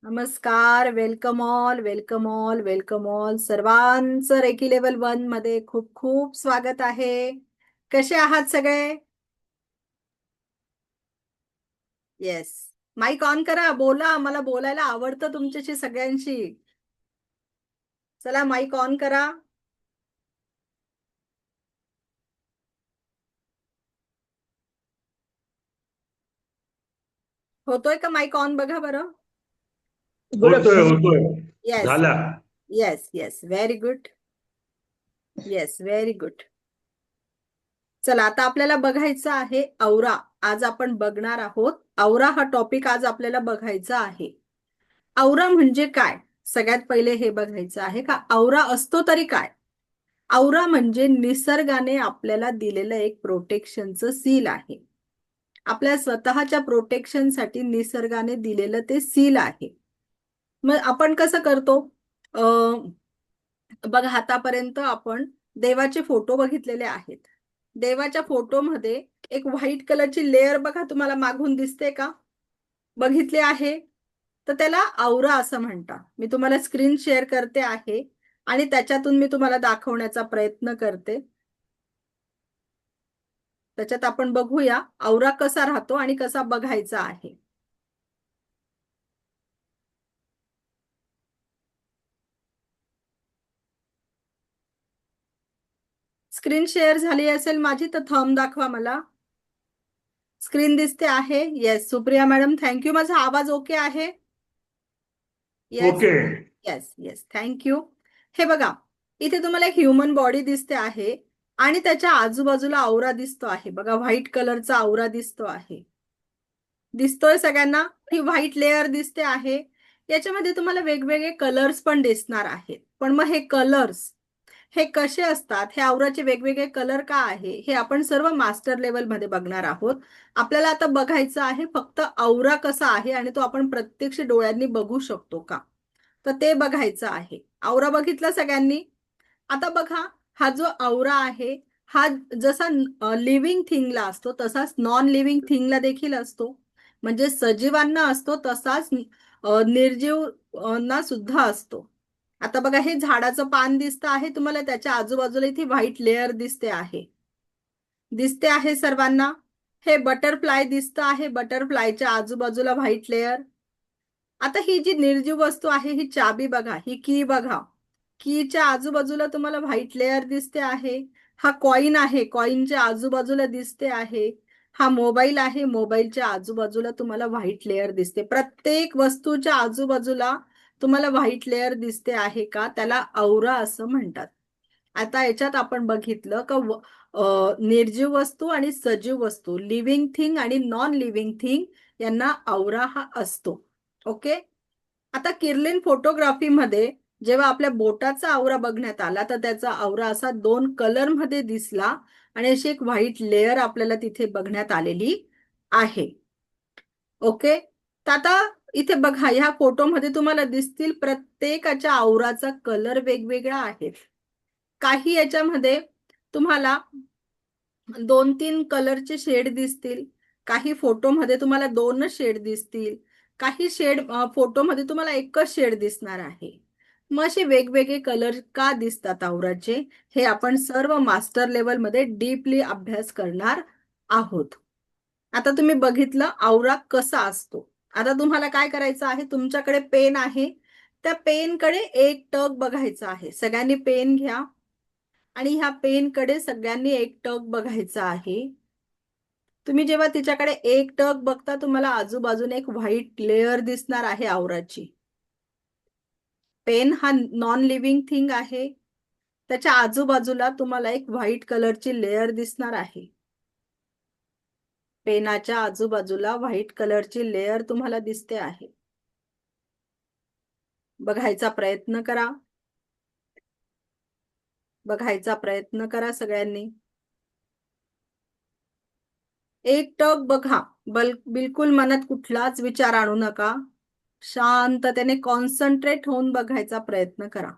नमस्कार. Welcome all, welcome all, welcome all. सर्वांचं recce level 1 मध्ये खूप खूप स्वागत आहे. कसे आहात सगळे? येस. माईक ऑन करा, बोला. मला बोलायला आवडतं तुमच्याशी सगळ्यांशी. चला माईक ऑन करा. होतोय का माईक ऑन? बघा बरं. होतोय होतोय. येस, झाला. Yes, yes. Very good. Yes, very good. चला आता आपल्याला बघायचं आहे औरा. आज आपण बघणार आहोत औरा हा टॉपिक आज आपल्याला बघायचा आहे. औरा म्हणजे काय? सगळ्यात पहिले हे बघायचं आहे का औरा असतो तरी काय? औरा म्हणजे निसर्गाने आपल्याला दिलेलं एक प्रोटेक्शनचं सील आहे. आपल्या स्वतःच्या प्रोटेक्शनसाठी निसर्गाने दिलेलं ते सील आहे. मग आपण कसं करतो? बघा, आतापर्यंत आपण देवाचे फोटो बघितलेले आहेत. देवाच्या फोटोमध्ये एक व्हाईट कलरची लेअर बघा तुम्हाला मागून दिसते का? बघितले आहे. तर त्याला औरा असं म्हणतात. मी तुम्हाला स्क्रीन शेअर करते आहे आणि त्याच्यातून मी तुम्हाला दाखवण्याचा प्रयत्न करते. त्याच्यात आपण बघूया औरा कसा राहतो आणि कसा बघायचा आहे. स्क्रीन शेअर झाली असेल माझी तर थंब दाखवा मला. स्क्रीन दिसते आहे. Yes, Supriya madam, thank you. माझा आवाज ओके आहे? Yes, okay. Yes, yes, thank you. हे बघा, इथे तुम्हाला एक ह्युमन बॉडी दिसते आहे आणि त्याच्या आजूबाजूला औरा दिसतो आहे. बघा, व्हाईट कलरचा औरा दिसतो आहे. दिसतोय सगळ्यांना? ही व्हाईट लेअर दिसते आहे. याच्यामध्ये तुम्हाला वेगवेगळे कलर्स पण दिसणार आहेत. पण मग हे कलर्स हे कसे असतात, हे औराचे वेगवेगळे कलर का आहे, हे आपण सर्व मास्टर लेवल मध्ये बघणार आहोत. आपल्याला आता बघायचं आहे फक्त औरा कसा आहे आणि तो आपण प्रत्यक्ष डोळ्यांनी बघू शकतो का, तर ते बघायचं आहे. औरा बघितला सगळ्यांनी? आता बघा, हा जो औरा आहे हा जसा लिव्हिंग थिंगला असतो तसाच नॉन लिव्हिंग थिंगला देखील असतो. म्हणजे सजीवांना असतो तसाच निर्जीव सुद्धा असतो. आता बघा, हे झाडाचं पान दिसतं आहे तुम्हाला, त्याच्या आजूबाजूला इथे व्हाईट लेअर दिसते आहे. दिसते आहे सर्वांना? हे बटरफ्लाय दिसतं आहे, बटरफ्लायच्या आजूबाजूला व्हाईट लेअर. आता ही जी निर्जीव वस्तू आहे, ही चाबी बघा, ही की बघा, कीच्या आजूबाजूला तुम्हाला व्हाईट लेअर दिसते आहे. हा कॉइन आहे, कॉइनच्या आजूबाजूला दिसते आहे. हा मोबाईल आहे, मोबाईलच्या आजूबाजूला तुम्हाला व्हाईट लेअर दिसते. प्रत्येक वस्तूच्या आजूबाजूला तुम्हाला व्हाईट लेअर दिसते आहे का, त्याला औरा असं म्हणतात. आता याच्यात आपण बघितलं का निर्जीव वस्तू आणि सजीव वस्तू, लिव्हिंग थिंग आणि नॉन लिव्हिंग थिंग, यांना औरा हा असतो. ओके. आता किर्लिन फोटोग्राफीमध्ये जेव्हा आपल्या बोटाचा आवरा बघण्यात आला तर त्याचा आवरा असा 2 कलर मध्ये दिसला आणि अशी एक व्हाईट लेअर आपल्याला तिथे बघण्यात आलेली आहे. ओके. तर आता इथे बघा, ह्या फोटोमध्ये तुम्हाला दिसतील प्रत्येकाच्या आवराचा कलर वेगवेगळा आहे. काही याच्यामध्ये तुम्हाला 2-3 कलरचे शेड दिसतील. काही फोटोमध्ये तुम्हाला 2च शेड दिसतील. काही शेड फोटोमध्ये तुम्हाला एकच शेड दिसणार आहे. मग असे वेगवेगळे कलर का दिसतात आवराचे, हे आपण सर्व मास्टर लेवल मध्ये डीपली अभ्यास करणार आहोत. आता तुम्ही बघितलं आवरा कसा असतो. आता तुम्हाला काय करायचं आहे, तुमच्याकडे पेन आहे, त्या पेनकडे एक टक बघायचा आहे. सगळ्यांनी पेन घ्या आणि ह्या पेनकडे सगळ्यांनी एक टक बघायचा आहे. तुम्ही जेव्हा तिच्याकडे एक टक बघता तुम्हाला आजूबाजूने एक व्हाईट लेअर दिसणार आहे आवराची. पेन हा नॉन लिव्हिंग थिंग आहे. त्याच्या आजूबाजूला तुम्हाला एक व्हाईट कलरची लेअर दिसणार आहे. पेनाच्या आजूबाजूला व्हाईट कलरची लेअर तुम्हाला दिसते आहे. बघायचा प्रयत्न करा. बघायचा प्रयत्न करा सगळ्यांनी. एक टक बघा. बिलकुल मनात कुठलाच विचार आणू नका. शांततेने कॉन्सन्ट्रेट होऊन बघायचा प्रयत्न करा.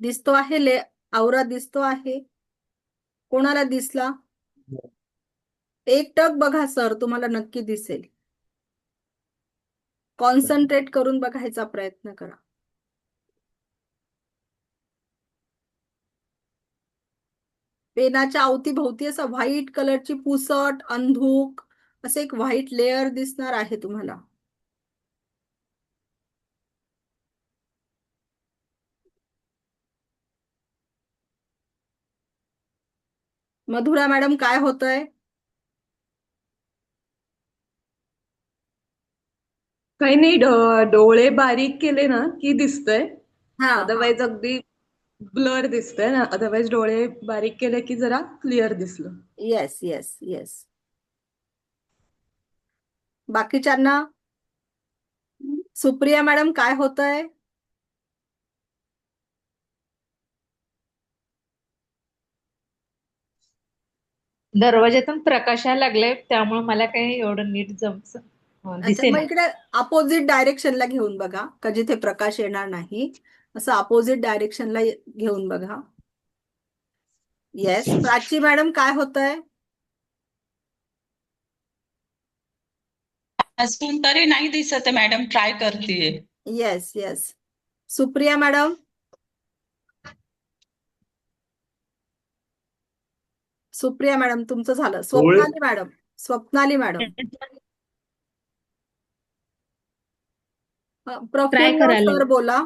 दिसतो आहे आवरा दिसतो आहे? कोणाला दिसला? एक टक बघा सर, तुम्हाला नक्की दिसेल. कॉन्सन्ट्रेट करून बघायचा प्रयत्न करा. पेनाच्या अवतीभोवती असं व्हाईट कलरची पुसट अंधूक असे एक व्हाईट लेअर दिसणार आहे तुम्हाला. मधुरा मॅडम, काय होतंय? काही नाही, डोळे बारीक केले ना की दिसतंय. हा हा. अदरवाईज अगदी ब्लर दिसतंय ना. अदरवाईज डोळे बारीक केले की जरा क्लिअर दिसलं. Yes yes yes. बाकीच्यांना? सुप्रिया मॅडम, काय होतंय? दरवाज्यातून प्रकाश यायला लागलाय, त्यामुळे मला काही एवढं नीट अच्छा, मग दिसेना. इकडे अपोजिट डायरेक्शनला घेऊन बघा, का जिथे प्रकाश येणार नाही असं अपोजिट डायरेक्शनला घेऊन बघा. येस. प्राची मॅडम, काय होतंय? अजून तरी नाही दिसत मॅडम, ट्राय करतेय. Yes yes. Supriya madam? Supriya madam तुमचं झालं. डोळे Swapnali madam? Swapnali madam? Try Praful करायला. सर बोला.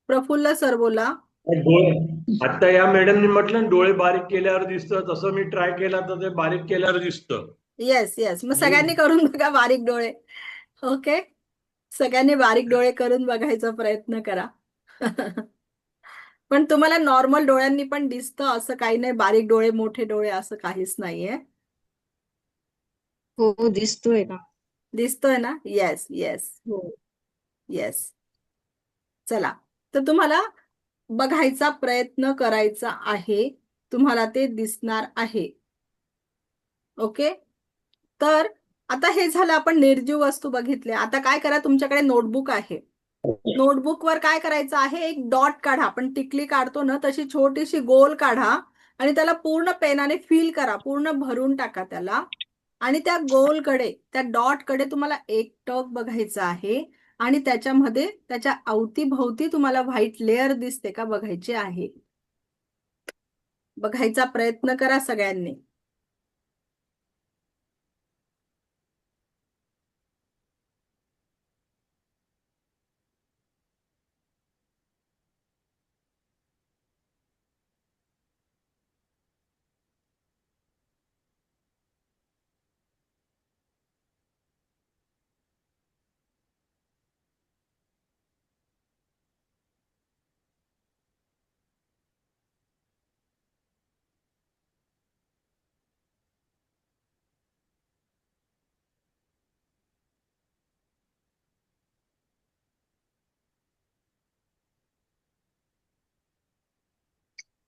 प्रफुल्ल सर बोला. डोळे आता या मॅडमनी म्हटलं ना, डोळे बारीक केल्यावर दिसतं, तसं मी ट्राय केला तर ते बारीक केल्यावर दिसतं. Yes yes. मग सगळ्यांनी करून बघा बारीक डोळे. ओके, सगळ्यांनी बारीक डोळे करून बघायचा प्रयत्न करा. पण तुम्हाला नॉर्मल डोळ्यांनी पण दिसतं असं काही नाही, बारीक डोळे मोठे डोळे असं काहीच नाहीये. हो, दिसतोय ना. दिसतोय ना? येस येस हो. येस. चला, तर तुम्हाला बघायचा प्रयत्न करायचा आहे. तुम्हाला ते दिसणार आहे. ओके, तर आता हे झालं, आपण निर्जीव वस्तू बघितल्या. आता काय करा, तुमच्याकडे नोटबुक आहे. नोटबुकवर काय करायचं आहे, एक डॉट काढा. आपण टिकली काढतो ना, तशी छोटीशी गोल काढा आणि त्याला पूर्ण पेनाने फिल करा, पूर्ण भरून टाका त्याला. आणि त्या गोलकडे, त्या डॉटकडे तुम्हाला एक टक बघायचं आहे आणि त्याच्यामध्ये त्याच्या अवतीभोवती तुम्हाला व्हाईट लेअर दिसते का बघायचे आहे. बघायचा प्रयत्न करा सगळ्यांनी.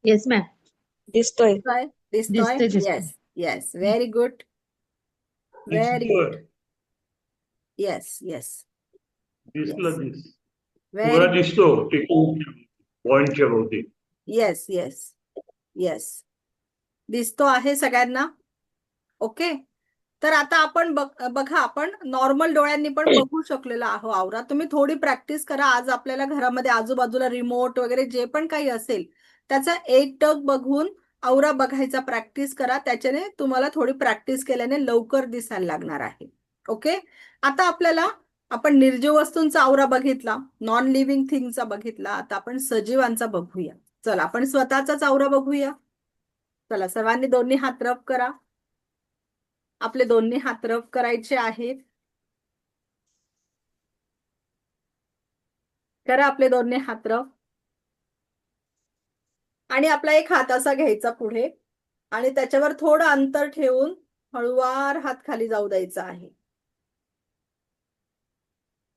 Yes ma'am. दिसतोय. दिसतोय? दिसतोय. दिसतोय दिसतोय. Yes yes. Very good. Very good. दिसतोय. येस येस दिसलं येस. थोडा व्हेरी गुड. दिसतो पॉइंटच्या भोवती. Yes yes yes. दिसतो आहे सगळ्यांना? ओके, तर आता आपण बघा, आपण नॉर्मल डोळ्यांनी पण बघू शकलेलो आहो आवरा. तुम्ही थोडी प्रॅक्टिस करा. आज आपल्याला घरामध्ये आजूबाजूला रिमोट वगैरे जे पण काही असेल त्याचा एक टक बघून आवरा बघायचा प्रॅक्टिस करा. त्याच्याने तुम्हाला थोडी प्रॅक्टिस केल्याने लवकर दिसायला लागणार आहे. ओके, आता आपण निर्जीव वस्तूंचा आवरा बघितला, नॉन लिव्हिंग थिंगचा बघितला. आता आपण सजीवांचा बघूया. चला, आपण स्वतःचाच आवरा बघूया. चला, सर्वांनी दोन्ही हात रब करा. आपले दोन्ही हात रब करायचे आहेत. करा आपले दोन्ही हात रब. आणि आपला एक हात असा घ्यायचा पुढे आणि त्याच्यावर थोडं अंतर ठेवून हळूवार हात खाली जाऊ द्यायचा आहे.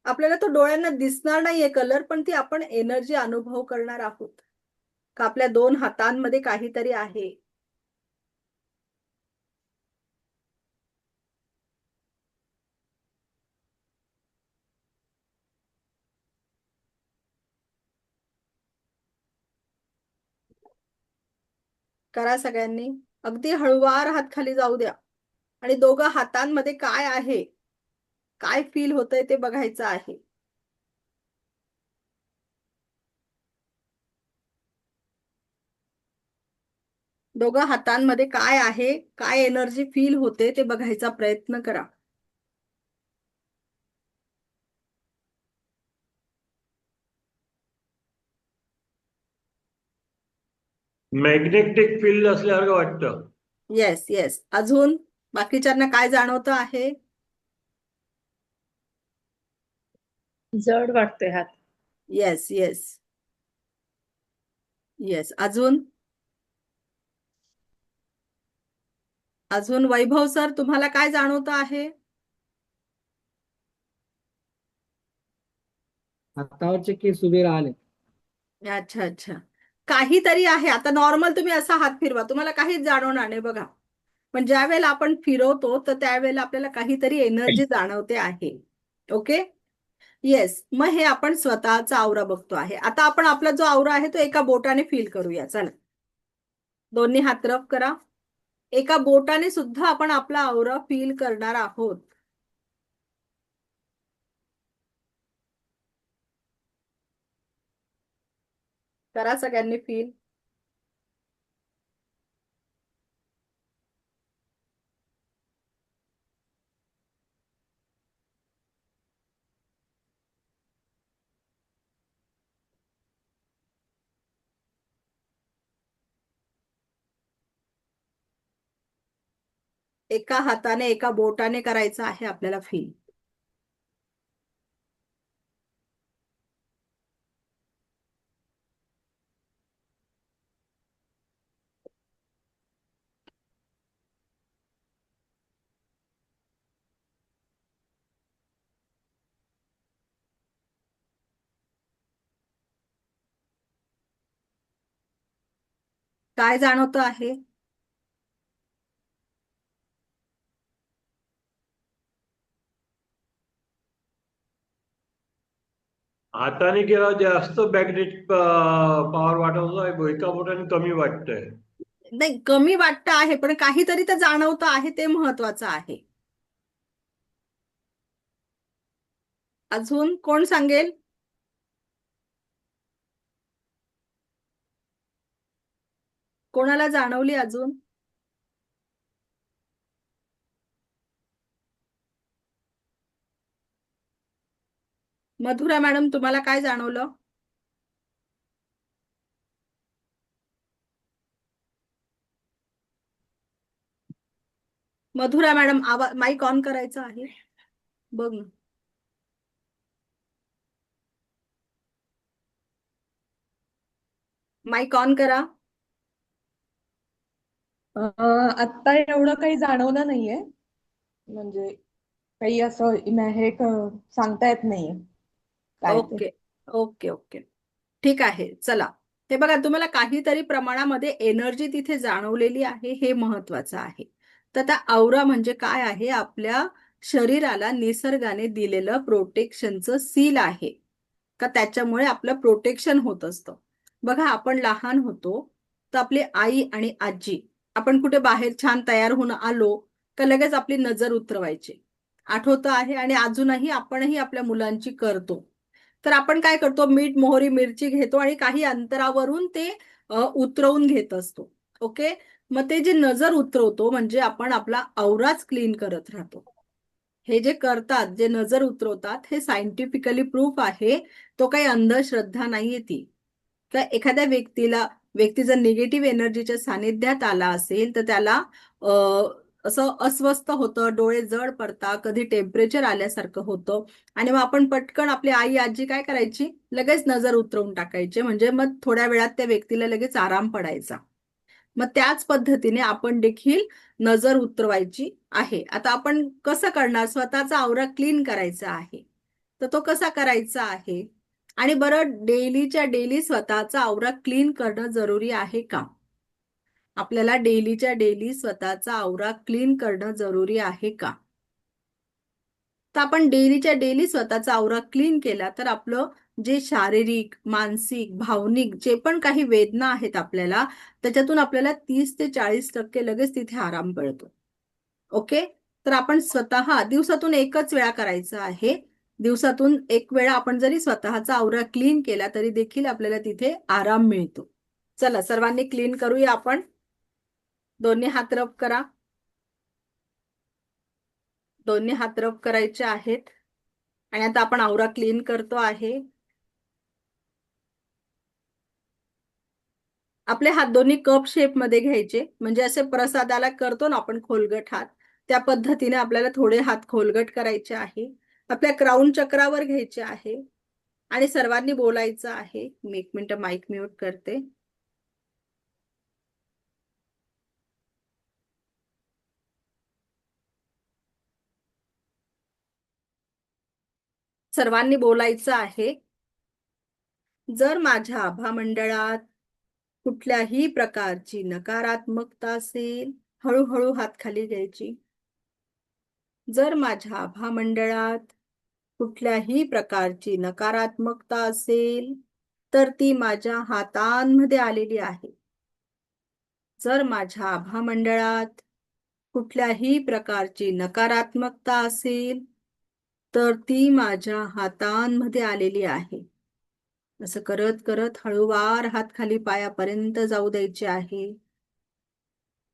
आपल्याला तो डोळ्यांना दिसणार नाहीये कलर, पण ती आपण एनर्जी अनुभव करणार आहोत का आपल्या दोन हातांमध्ये काहीतरी आहे. करा सगळ्यांनी. अगदी हळूवार हात खाली जाऊ द्या आणि दोघं हातांमध्ये काय आहे, काय फील होतंय ते बघायचं आहे. दोघं हातांमध्ये काय आहे, काय एनर्जी फील होते ते बघायचा प्रयत्न करा. मॅग्नेटिक फील्ड असल्यासारखं वाटतं. Yes yes. अजून बाकीच्यांना काय जाणवतं आहे? जड वाटतोय हात. Yes yes yes. अजून अजून वैभव सर, तुम्हाला काय जाणवतं आहे? हातावरचे केस उभे राहिले. अच्छा अच्छा. काहीतरी आहे. आता नॉर्मल तुम्ही असा हात फिरवा, तुम्हाला काहीच जाणवणार नाही बघा. पण ज्या वेळेला आपण फिरवतो तर त्यावेळेला आपल्याला काहीतरी एनर्जी जाणवते आहे. ओके. येस. मग हे आपण स्वतःचा आवरा बघतो आहे. आता आपण आपला जो आवरा आहे तो एका बोटाने फील करूया. चला, दोन्ही हात रफ करा. एका बोटाने सुद्धा आपण आपला आवरा फील करणार आहोत. करा सगळ्यांनी फील. एका हाताने एका बोटाने करायचं आहे आपल्याला फील. काय जाणवतं आहे? हाताने केला जास्त मॅग्नेटिक पॉवर वाटत होता, एका बोटाने कमी वाटतंय. नाही, कमी वाटतं आहे पण काहीतरी तर जाणवतं आहे, ते महत्वाचं आहे. अजून कोण सांगेल? कोणाला जाणवली अजून? मधुरा मॅडम, तुम्हाला काय जाणवलं? मधुरा मॅडम, आवाज माईक ऑन करायचा आहे बघ ना. माईक ऑन करा. आता एवढं काही जाणवलं नाहीये, म्हणजे काही असं सांगता येत नाहीये काय ते. Okay okay okay. ठीक आहे. चला, हे बघा, तुम्हाला काहीतरी प्रमाणामध्ये एनर्जी तिथे जाणवलेली आहे, हे महत्वाचं आहे. तर त्या औरा म्हणजे काय आहे? आपल्या शरीराला निसर्गाने दिलेलं प्रोटेक्शनचं सील आहे का, त्याच्यामुळे आपलं प्रोटेक्शन होत असतं. बघा, आपण लहान होतो तर आपली आई आणि आजी, आपण कुठे बाहेर छान तयार होऊन आलो का लगेच आपली नजर उतरवायची. आठवतं आहे. आणि अजूनही आपणही आपल्या मुलांची करतो. तर आपण काय करतो? मीठ, मोहरी, मिरची घेतो आणि काही अंतरावरून ते उतरवून घेत असतो. ओके. मग ते जे नजर उतरवतो म्हणजे आपण आपला औराच क्लीन करत राहतो. हे जे करतात, जे नजर उतरवतात, हे सायंटिफिकली प्रूफ आहे. तो काही अंधश्रद्धा नाहीये ती. तर एखाद्या व्यक्ती जर निगेटिव्ह एनर्जीच्या सानिध्यात आला असेल तर त्याला असं अस्वस्थ होतं, डोळे जड पडतात, कधी टेम्परेचर आल्यासारखं होतं. आणि मग आपण पटकन, आपली आई आजी काय करायची? लगेच नजर उतरवून टाकायचे, म्हणजे मग थोड्या वेळात त्या व्यक्तीला लगेच आराम पडायचा. मग त्याच पद्धतीने आपण देखील नजर उतरवायची आहे. आता आपण कसं करणार? स्वतःचा आवरा क्लीन करायचा आहे, तर तो कसा करायचा आहे? आणि बरं, डेलीच्या डेली स्वतःचा आवरा क्लीन करणं जरुरी आहे का? आपल्याला डेलीच्या डेली स्वतःचा आवरा क्लीन करणं जरुरी आहे का? तर आपण डेलीच्या डेली स्वतःचा आवरा क्लीन केला तर आपलं जे शारीरिक, मानसिक, भावनिक जे पण काही वेदना आहेत आपल्याला, त्याच्यातून आपल्याला 30 ते 40% लगेच तिथे आराम मिळतो. ओके. तर आपण स्वतः दिवसातून एकच वेळा करायचं आहे. दिवसातून एक वेळा आपण जरी स्वतःचा आवरा क्लीन केला तरी देखील आपल्याला तिथे आराम मिळतो. चला सर्वांनी क्लीन करूया आपण. दोन्ही हात रब करा. दोन्ही हात रब करायचे आहेत. आणि आता आपण आवरा क्लीन करतो आहे. आपले हात दोन्ही कप शेप मध्ये घ्यायचे, म्हणजे असे प्रसादाला करतो ना आपण खोलगट हात, त्या पद्धतीने आपल्याला थोडे हात खोलगट करायचे आहे. आपल्या क्राऊन चक्रावर घ्यायचे आहे आणि सर्वांनी बोलायचं आहे. मी 1 मिनिट माईक म्यूट करते. सर्वांनी बोलायचं आहे. जर माझ्या आभा मंडळात कुठल्याही प्रकारची नकारात्मकता असेल, हळूहळू हात खाली घ्यायची. जर माझ्या आभा मंडळात कुठल्याही प्रकारची नकारात्मकता असेल तर ती माझ्या हातांमध्ये आलेली आहे. जर माझ्या आभा मंडळात कुठल्याही प्रकारची नकारात्मकता असेल तर ती माझ्या हातांमध्ये आलेली आहे. असं करत करत हळूवार हात खाली पायापर्यंत जाऊ द्यायचे आहे.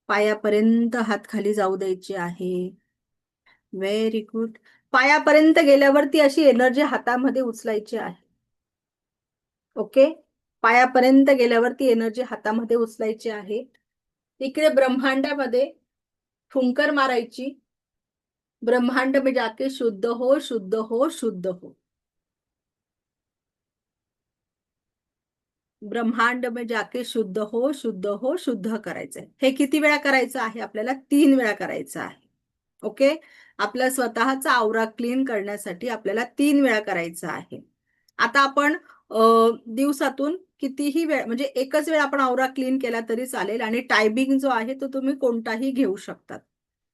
पायापर्यंत हात खाली जाऊ द्यायचे आहे. Very good. पायापर्यंत गेल्यावरती अशी एनर्जी हातामध्ये उचलायची आहे. ओके. पायापर्यंत गेल्यावरती एनर्जी हातामध्ये उचलायची आहे. इकडे ब्रह्मांडामध्ये फुंकर मारायची. ब्रह्मांड में जाके शुद्ध हो, शुद्ध हो, शुद्ध हो. ब्रह्मांड में जाके शुद्ध हो, शुद्ध हो, शुद्ध करायचंय. हे किती वेळा करायचं आहे आपल्याला? 3 वेळा करायचं आहे. ओके. आपला स्वतःचा आवरा क्लीन करण्यासाठी आपल्याला 3 वेळा करायचं आहे. आता आपण दिवसातून कितीही वेळ, म्हणजे एकच वेळ आपण आवरा क्लीन केला तरी चालेल. आणि टायमिंग जो आहे तो तुम्ही कोणताही घेऊ शकतात.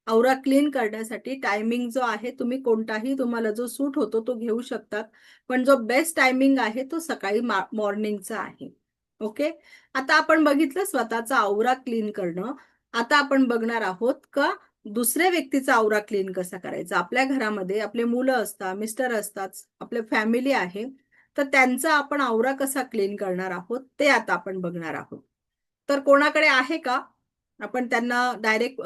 आवरा क्लीन करण्यासाठी टायमिंग जो आहे तुम्ही कोणताही, तुम्हाला जो सूट होतो तो घेऊ शकतात. पण जो बेस्ट टायमिंग आहे तो सकाळी मॉर्निंगचा आहे. ओके. आता आपण बघितलं स्वतःचा आवरा क्लीन करणं. आता आपण बघणार आहोत का दुसऱ्या व्यक्तीचा आवरा क्लीन कसा करायचा. आपल्या घरामध्ये आपले मुलं असतात, मिस्टर असतात, आपले फॅमिली आहे, तर त्यांचा आपण आवरा कसा क्लीन करणार आहोत ते आता आपण बघणार आहोत. तर कोणाकडे आहे का? आपण त्यांना डायरेक्ट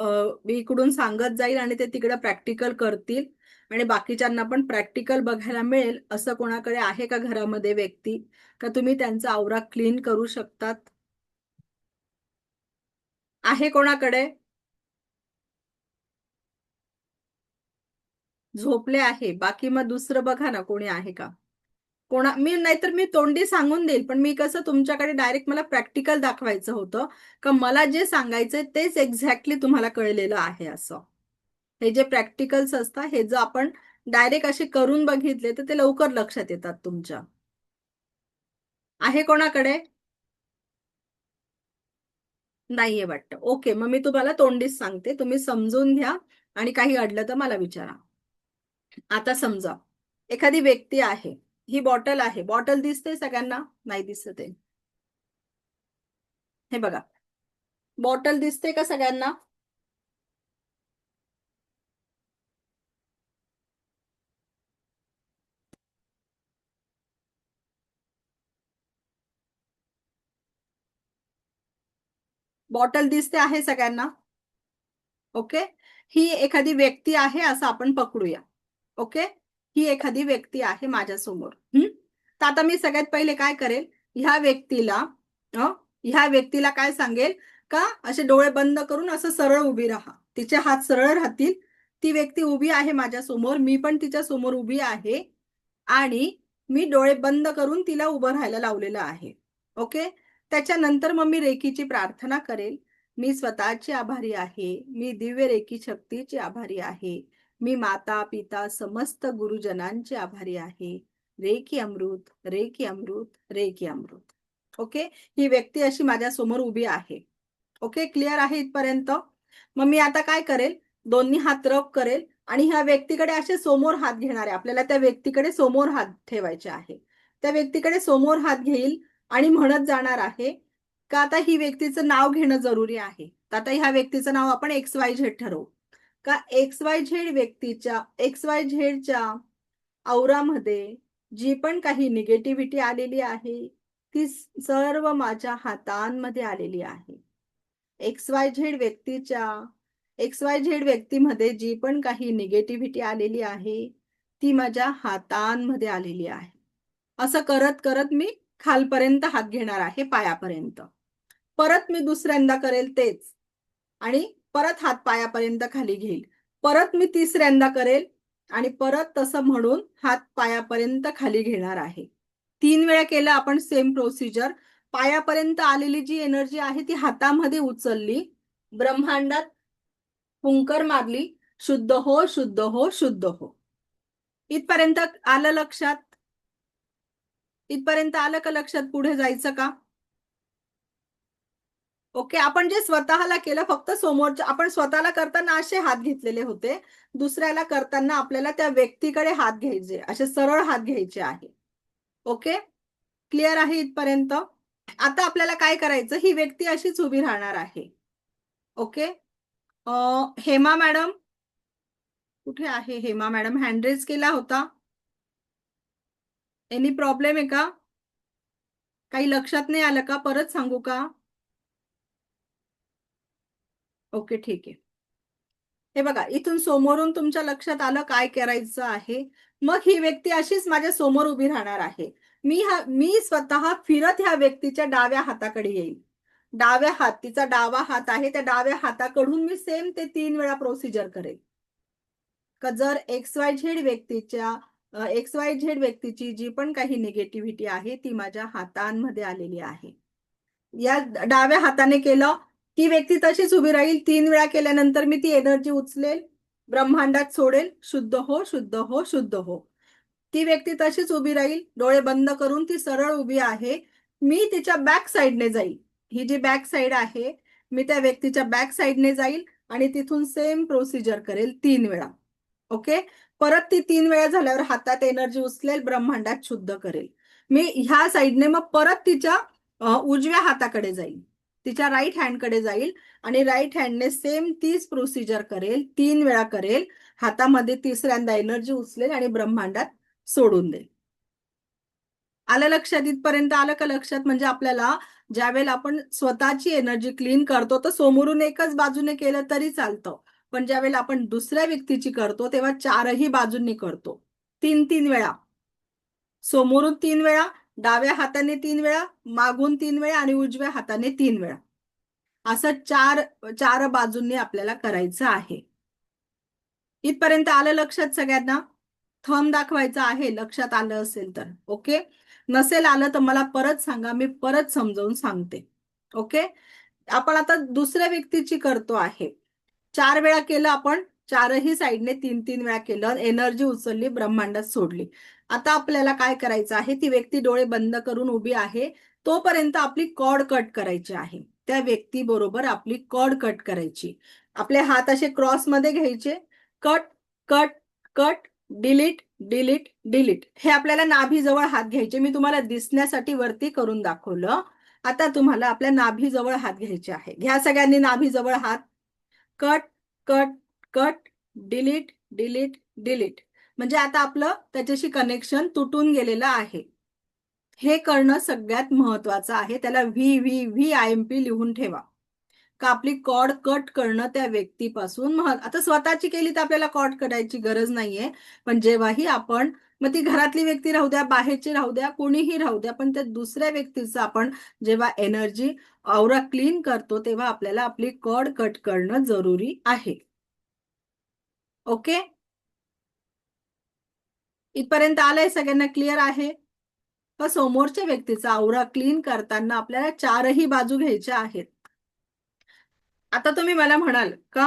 मी इकडून सांगत जाईल आणि ते तिकडे प्रॅक्टिकल करतील आणि बाकीच्यांना पण प्रॅक्टिकल बघायला मिळेल. असं कोणाकडे आहे का घरामध्ये व्यक्ती का तुम्ही त्यांचा आवरा क्लीन करू शकतात? आहे कोणाकडे? झोपले आहे. बाकी मग दुसरं बघा ना कोणी आहे का. मी नाहीतर मी तोंडी सांगून देईल, पण मी कसं तुमच्याकडे डायरेक्ट मला प्रॅक्टिकल दाखवायचं होतं का मला जे सांगायचंय तेच एक्झॅक्टली तुम्हाला कळलेलं आहे असं. हे जे प्रॅक्टिकल्स असतात, हे जर आपण डायरेक्ट असे करून बघितले तर ते लवकर लक्षात येतात तुमच्या. आहे कोणाकडे? नाहीये वाटतं. ओके. मग मी तुम्हाला तोंडीच सांगते, तुम्ही समजून घ्या आणि काही अडलं तर मला विचारा. आता समजा एखादी व्यक्ती आहे, ही बॉटल आहे. बॉटल दिसते सगळ्यांना? नाही दिसत आहे. हे बघा, बॉटल दिसते का सगळ्यांना? बॉटल दिसते आहे सगळ्यांना? ओके. ही एखादी व्यक्ती आहे असं आपण पकडूया. ओके. ही एखादी व्यक्ती आहे माझ्यासमोर. तर आता मी सगळ्यात पहिले काय करेल, ह्या व्यक्तीला काय सांगेल का असे डोळे बंद करून असं सरळ उभी राहा. तिचे हात सरळ राहतील. ती व्यक्ती उभी आहे माझ्या समोर, मी पण तिच्या समोर उभी आहे आणि मी डोळे बंद करून तिला उभं राहायला लावलेलं आहे. ओके. त्याच्यानंतर मग मी रेकीची प्रार्थना करेल. मी स्वतःची आभारी आहे. मी दिव्य रेकी शक्तीची आभारी आहे. मी माता पिता समस्त गुरुजनांचे आभारी आहे. रेकी अमृत, रेकी अमृत, रेकी अमृत. ओके. ही व्यक्ती अशी माझ्या समोर उभी आहे. ओके. क्लिअर आहे इथपर्यंत? मग मी आता काय करेल, दोन्ही हात रब करेल आणि ह्या व्यक्तीकडे असे समोर हात घेणार आहे. आपल्याला त्या व्यक्तीकडे समोर हात ठेवायचे आहे. त्या व्यक्तीकडे समोर हात घेईल आणि म्हणत जाणार आहे का आता ही व्यक्तीचं नाव घेणं जरुरी आहे. तर आता ह्या व्यक्तीचं नाव आपण XYZ ठरवू का XYZ च्या औरामध्ये जी पण काही निगेटिव्हिटी आलेली आहे ती सर्व माझ्या हातांमध्ये आलेली आहे. XYZ व्यक्तीमध्ये जी पण काही निगेटिव्हिटी आलेली आहे ती माझ्या हातांमध्ये आलेली आहे. असं करत करत मी खालपर्यंत हात घेणार आहे, पायापर्यंत. परत मी दुसऱ्यांदा करेल तेच आणि परत हात पायापर्यंत खाली घेईल. परत मी तिसऱ्यांदा करेल आणि परत तसं म्हणून हात पायापर्यंत खाली घेणार आहे. 3 वेळा केलं आपण सेम प्रोसिजर. पायापर्यंत आलेली जी एनर्जी आहे ती हातामध्ये उचलली, ब्रह्मांडात फुंकर मारली, शुद्ध हो, शुद्ध हो, शुद्ध हो. इथपर्यंत आलं लक्षात? इथपर्यंत आलं का लक्षात? पुढे जायचं का? ओके. आपण जे स्वतःला केलं फक्त समोरच्या, आपण स्वतःला करताना असे हात घेतलेले होते, दुसऱ्याला करताना आपल्याला त्या व्यक्तीकडे हात घ्यायचे, असे सरळ हात घ्यायचे आहे. ओके, क्लिअर आहे इथपर्यंत? आता आपल्याला काय करायचं, ही व्यक्ती अशीच उभी राहणार आहे. ओके. हेमा मॅडम कुठे आहे? हेमा मॅडम हँड रेज केला होता. एनी प्रॉब्लेम आहे का? काही लक्षात नाही आलं का? परत सांगू का? ओके, ठीक आहे. हे बघा, इथून समोरून तुमच्या लक्षात आलं काय करायचं आहे. मग ही व्यक्ती अशीच माझ्या समोर उभी राहणार आहे. मी स्वतः फिरत ह्या व्यक्तीच्या डाव्या हाताकडे येईल. डाव्या हात, तिचा डावा हात आहे, त्या डाव्या हाताकडून मी सेम ते 3 वेळा प्रोसिजर करेल. का जर XYZ व्यक्तीची जी पण काही निगेटिव्हिटी आहे ती माझ्या हातांमध्ये आलेली आहे. या डाव्या हाताने केलं, ती व्यक्ती तशीच उभी राहील. 3 वेळा केल्यानंतर मी ती एनर्जी उचलेल, ब्रह्मांडात सोडेल, शुद्ध हो, शुद्ध हो, शुद्ध हो. ती व्यक्ती तशीच उभी राहील, डोळे बंद करून ती सरळ उभी आहे. मी तिच्या बॅक साईडने जाईल. ही जी बॅक साईड आहे, मी त्या व्यक्तीच्या बॅक साईडने जाईल आणि तिथून सेम प्रोसिजर करेल 3 वेळा. ओके. परत ती 3 वेळा झाल्यावर हातात एनर्जी उचलेल, ब्रह्मांडात शुद्ध करेल. मी ह्या साईडने मग परत तिच्या उजव्या हाताकडे जाईल, तिच्या राईट हँडकडे जाईल आणि राईट हँडने सेम तीच प्रोसिजर करेल, 3 वेळा करेल. हातामध्ये तिसऱ्यांदा एनर्जी उचलेल आणि ब्रह्मांडात सोडून देईल. आलं लक्षात? इथपर्यंत आलं का लक्षात? म्हणजे आपल्याला ज्यावेळेला आपण स्वतःची एनर्जी क्लीन करतो तर समोरून एकच बाजूने केलं तरी चालतं, पण ज्यावेळेला आपण दुसऱ्या व्यक्तीची करतो तेव्हा 4ही बाजूंनी करतो. 3 वेळा, समोरून 3 वेळा, डाव्या हाताने 3 वेळा, मागून 3 वेळा आणि उजव्या हाताने 3 वेळा, असं 4 बाजूंनी आपल्याला करायचं आहे. इथपर्यंत आलं लक्षात सगळ्यांना? थंब दाखवायचा आहे लक्षात आलं असेल तर. ओके. नसेल आलं तर मला परत सांगा, मी परत समजावून सांगते. ओके. आपण आता दुसऱ्या व्यक्तीची करतो आहे. 4 वेळा केलं आपण, 4ही साईडने 3 वेळा केलं, एनर्जी उचलली, ब्रह्मांडात सोडली. आता आपल्याला काय करायचं आहे, ती व्यक्ती डोळे बंद करून उभी आहे, तोपर्यंत आपली कॉर्ड कट करायची आहे. त्या व्यक्ती बरोबर आपली कॉर्ड कट करायची. आपले हात असे क्रॉस मध्ये घ्यायचे, cut cut cut, delete delete delete. हे आपल्याला नाभीजवळ हात घ्यायचे. मी तुम्हाला दिसण्यासाठी वरती करून दाखवलं. आता तुम्हाला आपल्या नाभीजवळ हात घ्यायचे आहे. घ्या सगळ्यांनी नाभीजवळ हात. Cut cut cut, delete delete delete. म्हणजे आता आपलं त्याच्याशी कनेक्शन तुटून गेलेलं आहे. हे करणं सगळ्यात महत्वाचं आहे. त्याला VVVIMP लिहून ठेवा. का आपली कॉर्ड कट करणं त्या व्यक्तीपासून आता स्वतःची केली तर आपल्याला कॉर्ड करायची गरज नाहीये, पण जेव्हाही आपण, मग ती घरातली व्यक्ती राहू द्या, बाहेरची राहू द्या, कोणीही राहू द्या, पण त्या दुसऱ्या व्यक्तीचं आपण जेव्हा एनर्जी औरा क्लीन करतो तेव्हा आपल्याला आपली कॉर्ड कट करणं जरुरी आहे. ओके. इथपर्यंत आलंय सगळ्यांना? क्लिअर आहे? समोरच्या व्यक्तीचा औरा क्लीन करताना आपल्याला 4ही बाजू घ्यायच्या आहेत. आता तुम्ही मला म्हणाल का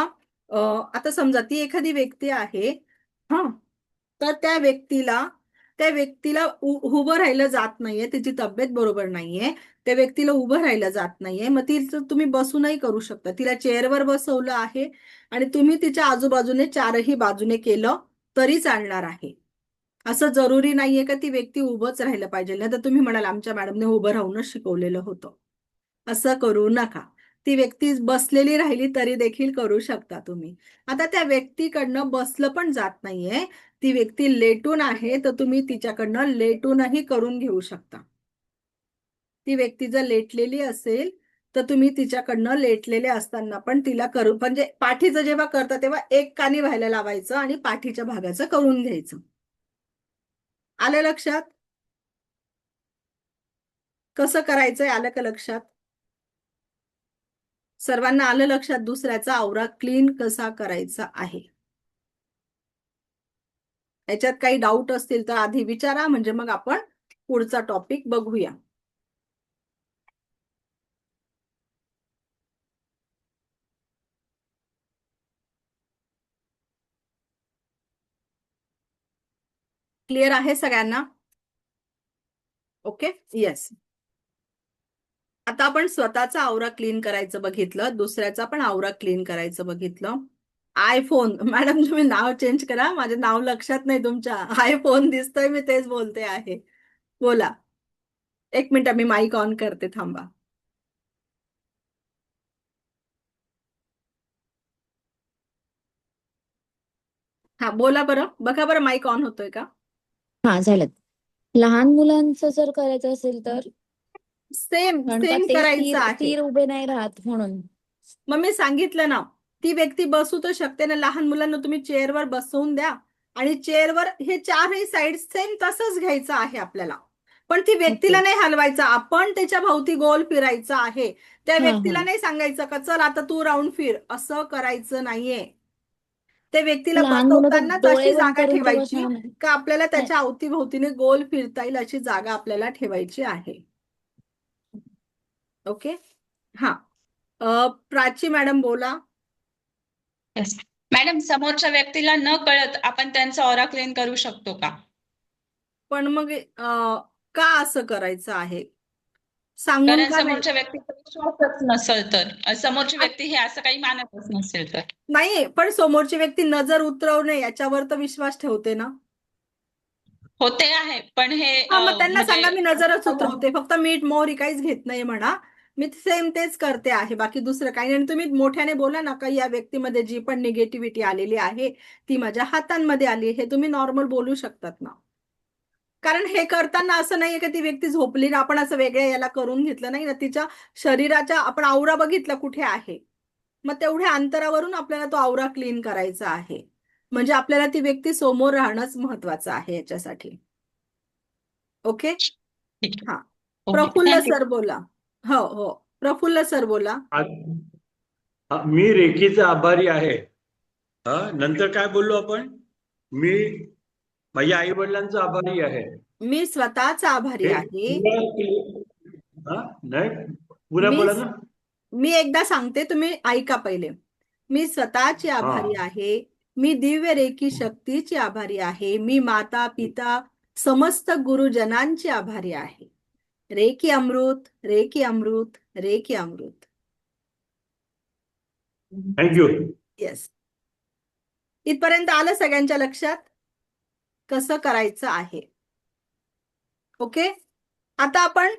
आता समजा ती एखादी व्यक्ती आहे, हा, तर त्या व्यक्तीला उभं राहिलं जात नाहीये, तिची तब्येत बरोबर नाहीये, त्या व्यक्तीला उभं राहिलं जात नाहीये, मग ती तुम्ही बसूनही करू शकता. तिला चेअरवर बसवलं आहे आणि तुम्ही तिच्या आजूबाजूने 4ही बाजूने केलं तरी चालणार आहे. असं जरुरी नाहीये का ती व्यक्ती उभंच राहिलं पाहिजे, नाही तर तुम्ही म्हणाल आमच्या मॅडमने उभं राहूनच शिकवलेलं होतं. असं करू नका. ती व्यक्ती बसलेली राहिली तरी देखील करू शकता तुम्ही. आता त्या व्यक्तीकडनं बसलं पण जात नाहीये, ती व्यक्ती लेटून आहे, तर तुम्ही तिच्याकडनं लेटूनही करून घेऊ शकता. ती व्यक्ती जर लेटलेली असेल तर तुम्ही तिच्याकडनं लेटलेले असताना पण तिला करू, म्हणजे पाठीचं जेव्हा करता तेव्हा एक कानी व्हायला लावायचं आणि पाठीच्या भागाचं करून घ्यायचं. आलं लक्षात? कसं करायचंय आलं का लक्षात? सर्वांना आलं लक्षात दुसऱ्याचा आवरा क्लीन कसा करायचा आहे? याच्यात काही डाऊट असतील तर आधी विचारा, म्हणजे मग आपण पुढचा टॉपिक बघूया. क्लिअर आहे सगळ्यांना? Okay, yes. आता आपण स्वतःचा आवरा क्लीन करायचं बघितलं, दुसऱ्याचा पण आवरा क्लीन करायचं बघितलं. आयफोन, मॅडम तुम्ही नाव चेंज करा, माझे नाव लक्षात नाही तुमच्या. आयफोन दिसतोय, मी तेच बोलते आहे. बोला. एक मिनिट, मी माईक ऑन करते, थांबा. हा बोला बरं, बघा बरं माईक ऑन होतोय का? हा झालं. लहान मुलांचं जर करायचं असेल तर सेम कारण का सेम ते करायचं स्थिर आहे. स्थिर उभे नाही राहत म्हणून. मग मी सांगितलं ना, ती व्यक्ती बसू तर शकते ना. लहान मुलांना तुम्ही चेअरवर बसवून द्या आणि चेअरवर हे चारही साईड सेम तसंच घ्यायचं आहे आपल्याला. पण ती व्यक्तीला नाही हलवायचं, आपण त्याच्या भोवती गोल फिरायचं आहे. त्या हा व्यक्तीला हा नाही सांगायचं का चल आता तू राऊंड फिर, असं करायचं नाहीये. त्या व्यक्तीला लहान मुलं तर बसवतानाच डोळे अशी बंद जागा करून तर ठेवायची बसणार नाही. का आपल्याला त्याच्या अवतीभोवतीने गोल फिरता येईल अशी जागा आपल्याला ठेवायची आहे. ओके, हा. प्राची मॅडम बोला. Yes. मॅडम, समोरच्या व्यक्तीला न कळत आपण त्यांचा ऑरा क्लीन करू शकतो का? पण मग का असं करायचं आहे? सांगून कारण का नाही? समोरच्या व्यक्तीचा विश्वासच नसेल तर, समोरची व्यक्ती हे असं काही मानतच नसेल तर. नाही, पण समोरची व्यक्ती नजर उतरवणे याच्यावर तर विश्वास ठेवते ना. हो ते आहे, पण हे हा, मग त्यांना म्हणजे सांगा मी नजरच उतरवते, फक्त मीठ मोहरी काहीच घेत नाही म्हणा. मी सेम तेच करते आहे, बाकी दुसरं काही नाही. आणि तुम्ही मोठ्याने बोला ना का या व्यक्तीमध्ये जी पण निगेटिव्हिटी आलेली आहे ती माझ्या हातांमध्ये आली, हे तुम्ही नॉर्मल बोलू शकतात ना. कारण हे करताना असं नाहीये की ती व्यक्ती झोपली ना आपण असं वेगळ्या याला करून घेतलं नाही ना. तिच्या शरीराच्या आपण आवरा बघितला कुठे आहे, मग तेवढ्या अंतरावरून आपल्याला तो आवरा क्लीन करायचा आहे. म्हणजे आपल्याला ती व्यक्ती समोर राहणंच महत्वाचं आहे याच्यासाठी. ओके, ठीक आहे. हा. Okay, Praful thank you. सर बोला. हो हो, प्रफुल्ल सर बोला. मी रेखीचा आभारी आहे. नंतर काय बोललो आपण? मी माझ्या आई वडिलांचा आभारी आहे. मी स्वतःच आभारी हे आहे. नाही पुरा मी बोला ना. मी एकदा सांगते, तुम्ही ऐका पहिले. मी स्वतःची आभारी आहे. मी दिव्य रेकी शक्तीची आभारी आहे. मी माता पिता समस्त गुरुजनांची आभारी आहे. रेकी अमृत, रेकी अमृत, रेकी अमृत. थँक्यू. येस, इथपर्यंत आलं सगळ्यांच्या लक्षात कसं करायचं आहे? ओके, आता आपण